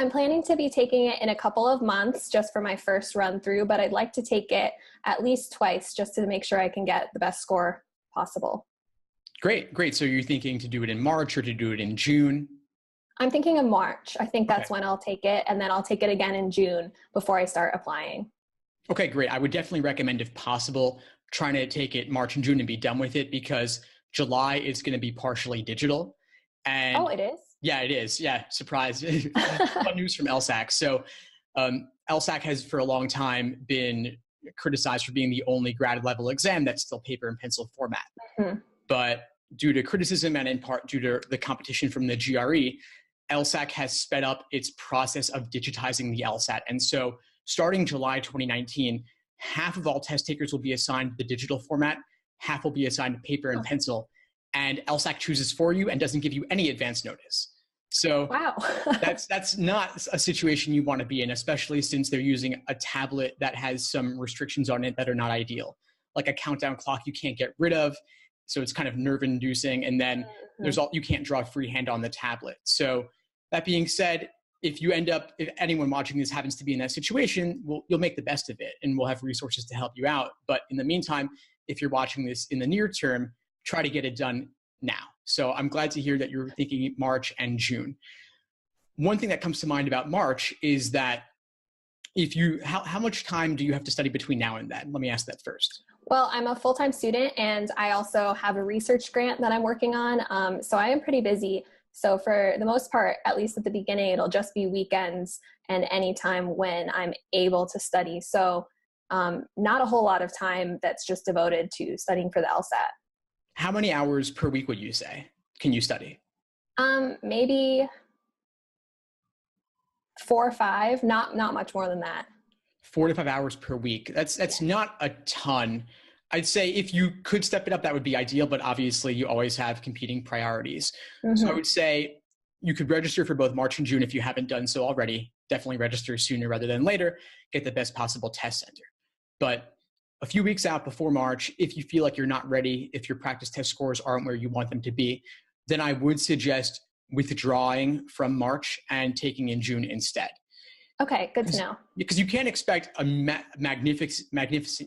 I'm planning to be taking it in a couple of months just for my first run through, but I'd like to take it at least twice just to make sure I can get the best score possible. Great, great. So you're thinking to do it in March or to do it in June? I'm thinking of March. I think Okay. that's when I'll take it, and then I'll take it again in June before I start applying. Okay, great. I would definitely recommend, if possible, trying to take it March and June and be done with it, because July is going to be partially digital. Oh, And it is? yeah, it is. Yeah, surprise. Fun news from LSAC. So LSAC has for a long time been criticized for being the only grad level exam that's still paper and pencil format. Mhm. But due to criticism and in part due to the competition from the GRE, LSAC has sped up its process of digitizing the LSAT. And so starting July 2019, half of all test takers will be assigned the digital format, half will be assigned paper and pencil, and LSAC chooses for you and doesn't give you any advance notice. So Wow. that's not a situation you want to be in, especially since they're using a tablet that has some restrictions on it that are not ideal, like a countdown clock you can't get rid of. So it's kind of nerve inducing. And then you can't draw freehand on the tablet. So that being said, if anyone watching this happens to be in that situation, you'll make the best of it and we'll have resources to help you out. But in the meantime, if you're watching this in the near term, try to get it done now. So I'm glad to hear that you're thinking March and June. One thing that comes to mind about March is that how much time do you have to study between now and then? Let me ask that first. Well, I'm a full-time student and I also have a research grant that I'm working on. So I am pretty busy. So for the most part, at least at the beginning, it'll just be weekends and any time when I'm able to study. So not a whole lot of time that's just devoted to studying for the LSAT. How many hours per week would you say can you study? Maybe 4 or 5, not much more than that. 4 to 5 hours per week. That's not a ton. I'd say if you could step it up, that would be ideal, but obviously you always have competing priorities. So I would say you could register for both March and June if you haven't done so already. Definitely register sooner rather than later, get the best possible test center. But a few weeks out before March, if you feel like you're not ready, if your practice test scores aren't where you want them to be, then I would suggest withdrawing from March and taking in June instead. Okay, good to know. Because you can't expect a magnificent,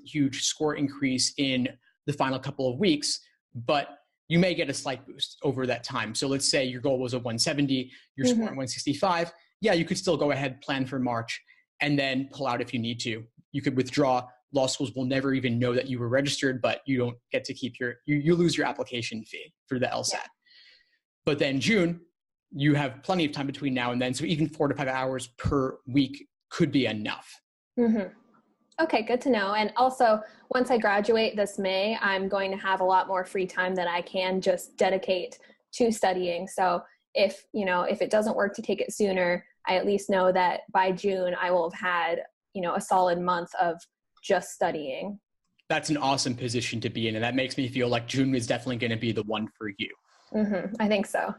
huge score increase in the final couple of weeks, but you may get a slight boost over that time. So let's say your goal was a 170, you're scoring 165. Yeah, you could still go ahead, plan for March, and then pull out if you need to. You could withdraw. Law schools will never even know that you were registered, but you don't get to keep you lose your application fee for the LSAT. Yeah. But then June, you have plenty of time between now and then. So even 4 to 5 hours per week could be enough. Okay, good to know. And also, once I graduate this May, I'm going to have a lot more free time that I can just dedicate to studying. So if it doesn't work to take it sooner, I at least know that by June, I will have had, a solid month of just studying. That's an awesome position to be in. And that makes me feel like June is definitely going to be the one for you. I think so.